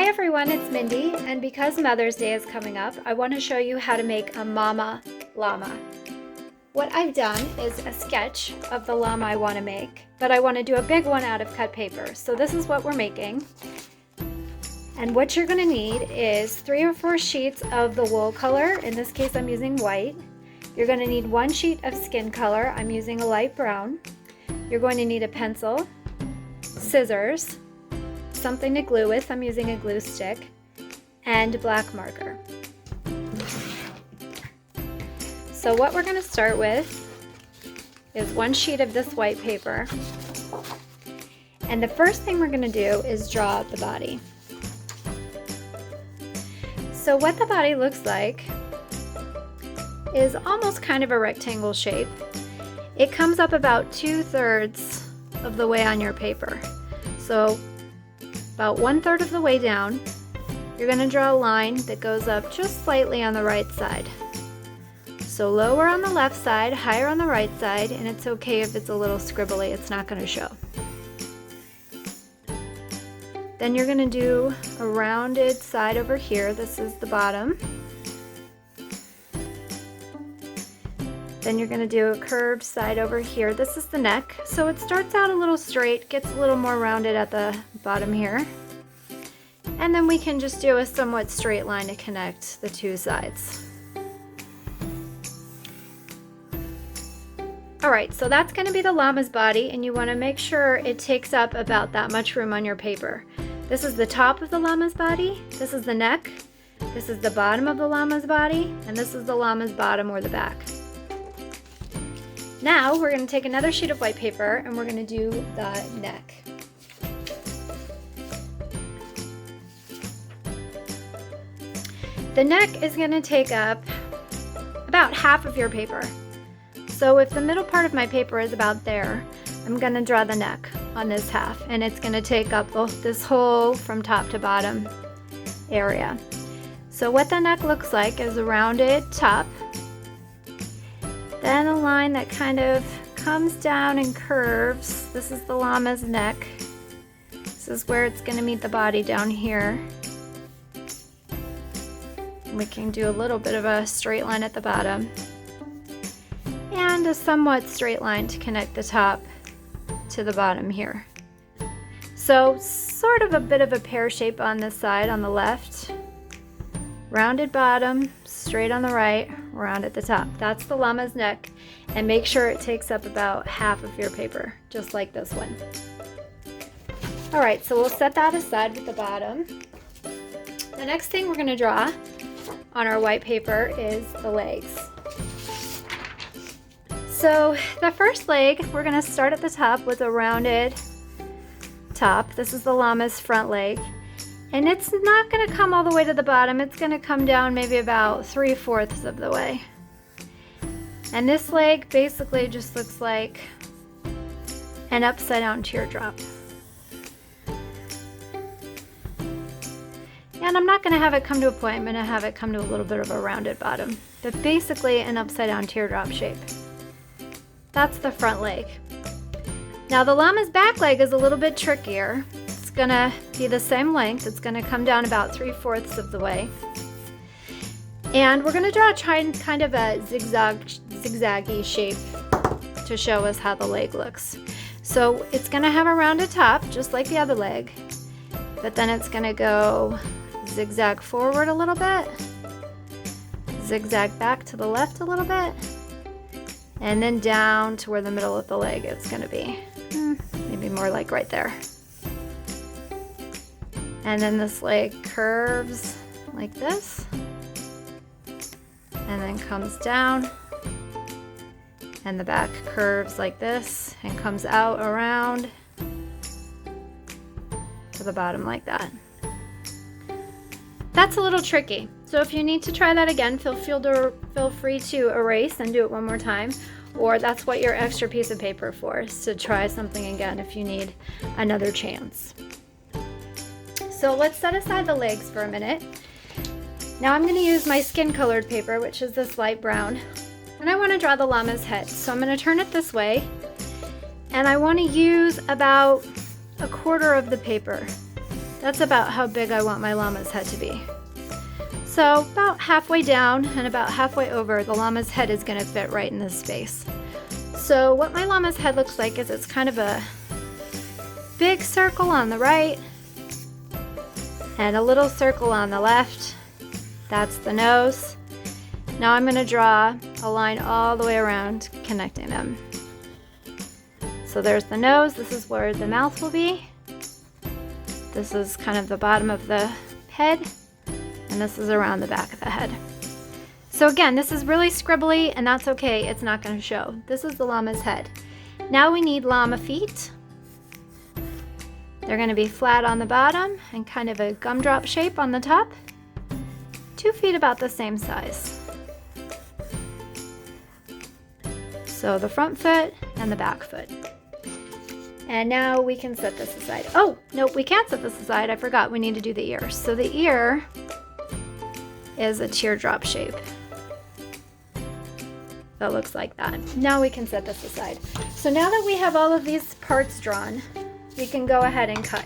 everyone, it's Mindy, and because Mother's Day is coming up, I want to show you how to make a mama llama. What I've done is a sketch of the llama I want to make, but I want to do a big one out of cut paper. So this is what we're making. And what you're going to need is 3 or 4 sheets of the wool color. In this case, I'm using white. You're going to need 1 sheet of skin color. I'm using a light brown. You're going to need a pencil, scissors, something to glue with, I'm using a glue stick, and black marker. So what we're going to start with is 1 sheet of this white paper, and the first thing we're going to do is draw out the body. So what the body looks like is almost kind of a rectangle shape. It comes up about 2/3 of the way on your paper. So about 1/3 of the way down, you're going to draw a line that goes up just slightly on the right side. So lower on the left side, higher on the right side, and it's okay if it's a little scribbly, it's not going to show. Then you're going to do a rounded side over here. This is the bottom. Then you're going to do a curved side over here. This is the neck. So it starts out a little straight, gets a little more rounded at the bottom here. And then we can just do a somewhat straight line to connect the 2 sides. Alright, so that's going to be the llama's body, and you want to make sure it takes up about that much room on your paper. This is the top of the llama's body, this is the neck, this is the bottom of the llama's body, and this is the llama's bottom or the back. Now we're going to take another sheet of white paper and we're going to do the neck. The neck is going to take up about half of your paper. So if the middle part of my paper is about there, I'm going to draw the neck on this half, and it's going to take up this whole from top to bottom area. So what the neck looks like is a rounded top, then a line that kind of comes down and curves. This is the llama's neck. This is where it's going to meet the body down here. We can do a little bit of a straight line at the bottom, and a somewhat straight line to connect the top to the bottom here. So sort of a bit of a pear shape on this side on the left. Rounded bottom, straight on the right, round at the top. That's the llama's neck, and make sure it takes up about half of your paper, just like this one. Alright, so we'll set that aside with the bottom. The next thing we're going to draw on our white paper is the legs. So the first leg, we're going to start at the top with a rounded top. This is the llama's front leg. And it's not going to come all the way to the bottom. It's going to come down maybe about 3/4 of the way. And this leg basically just looks like an upside down teardrop. And I'm not going to have it come to a point. I'm going to have it come to a little bit of a rounded bottom. But basically an upside down teardrop shape. That's the front leg. Now the llama's back leg is a little bit trickier. It's going to be the same length. It's going to come down about 3/4 of the way. And we're going to draw kind of a zigzaggy shape to show us how the leg looks. So it's going to have a rounded top, just like the other leg, but then it's going to go zigzag forward a little bit, zigzag back to the left a little bit, and then down to where the middle of the leg is going to be. Maybe more like right there. And then this leg curves like this, and then comes down, and the back curves like this and comes out around to the bottom like that. That's a little tricky, so if you need to try that again, feel free to erase and do it one more time, or that's what your extra piece of paper for, is to try something again if you need another chance. So let's set aside the legs for a minute. Now I'm going to use my skin colored paper, which is this light brown, and I want to draw the llama's head. So I'm going to turn it this way, and I want to use about 1/4 of the paper. That's about how big I want my llama's head to be. So about halfway down and about halfway over, the llama's head is going to fit right in this space. So what my llama's head looks like is it's kind of a big circle on the right and a little circle on the left. That's the nose. Now I'm going to draw a line all the way around connecting them. So there's the nose. This is where the mouth will be. This is kind of the bottom of the head, and this is around the back of the head. So again, this is really scribbly, and that's okay. It's not going to show. This is the llama's head. Now we need llama feet. They're going to be flat on the bottom and kind of a gumdrop shape on the top. 2 feet about the same size. So the front foot and the back foot. And now we can set this aside. Oh, nope, we can't set this aside. I forgot we need to do the ear. So the ear is a teardrop shape. That looks like that. Now we can set this aside. So now that we have all of these parts drawn, we can go ahead and cut.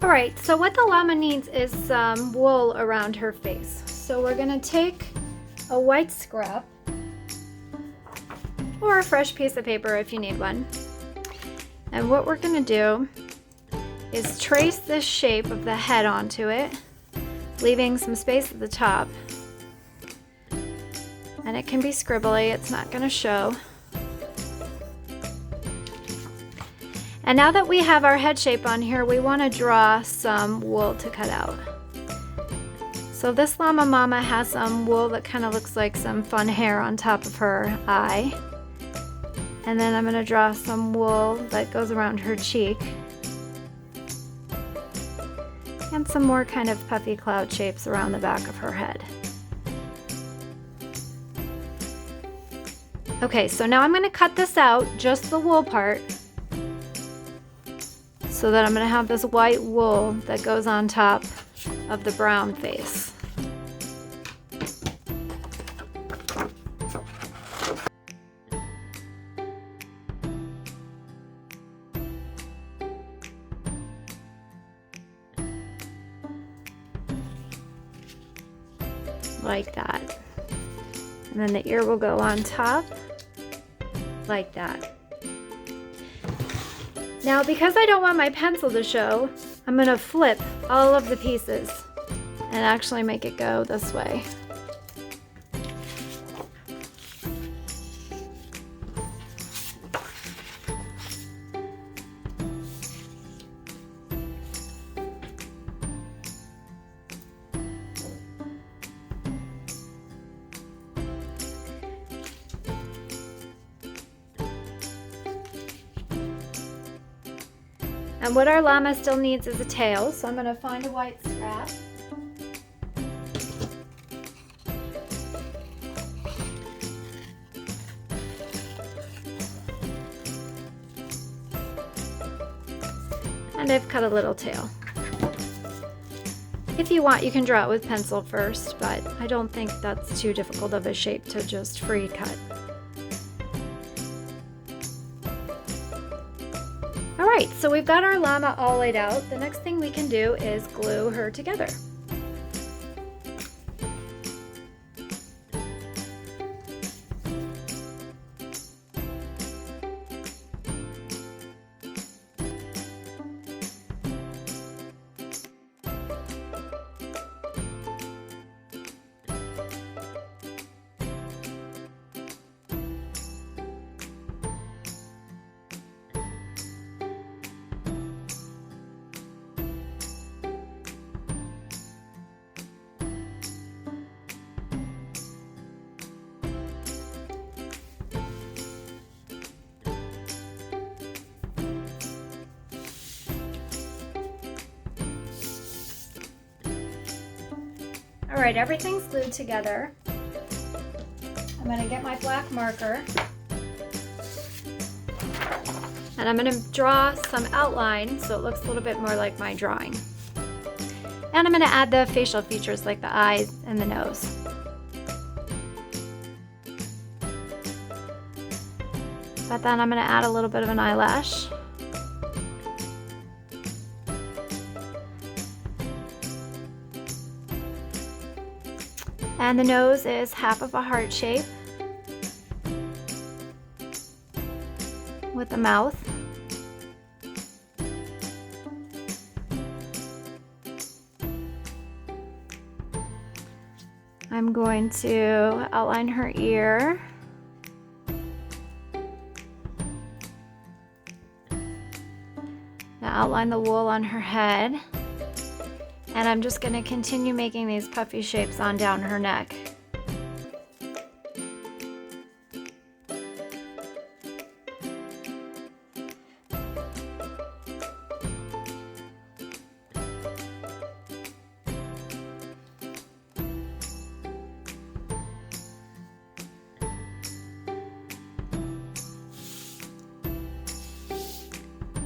All right, so what the llama needs is some wool around her face. So we're gonna take a white scrap or a fresh piece of paper if you need one. And what we're gonna do is trace this shape of the head onto it, leaving some space at the top. And it can be scribbly, it's not gonna show. And now that we have our head shape on here, we want to draw some wool to cut out. So this Llama Mama has some wool that kind of looks like some fun hair on top of her eye. And then I'm going to draw some wool that goes around her cheek. And some more kind of puffy cloud shapes around the back of her head. Okay, so now I'm going to cut this out, just the wool part. So that I'm going to have this white wool that goes on top of the brown face. Like that. And then the ear will go on top like that. Now, because I don't want my pencil to show, I'm going to flip all of the pieces and actually make it go this way. And what our llama still needs is a tail, so I'm going to find a white scrap. And I've cut a little tail. If you want, you can draw it with pencil first, but I don't think that's too difficult of a shape to just free cut. Alright, so we've got our llama all laid out. The next thing we can do is glue her together. All right, everything's glued together. I'm gonna get my black marker and I'm gonna draw some outline so it looks a little bit more like my drawing. And I'm gonna add the facial features like the eyes and the nose. But then I'm gonna add a little bit of an eyelash. And the nose is half of a heart shape with the mouth. I'm going to outline her ear. Now outline the wool on her head. And I'm just going to continue making these puffy shapes on down her neck.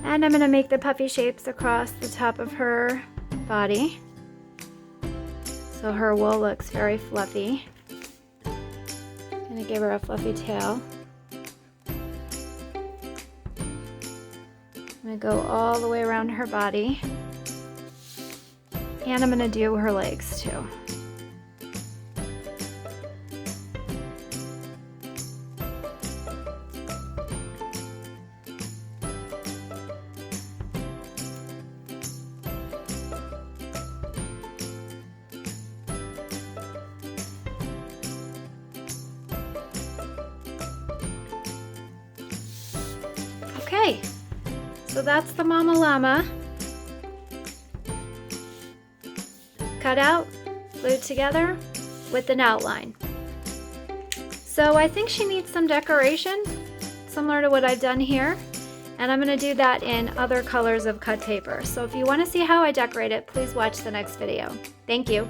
And I'm going to make the puffy shapes across the top of her body. So her wool looks very fluffy. I'm going to give her a fluffy tail. I'm going to go all the way around her body. And I'm going to do her legs too. Okay, so that's the Mama Llama. Cut out, glued together with an outline. So I think she needs some decoration, similar to what I've done here. And I'm going to do that in other colors of cut paper. So if you want to see how I decorate it, please watch the next video. Thank you.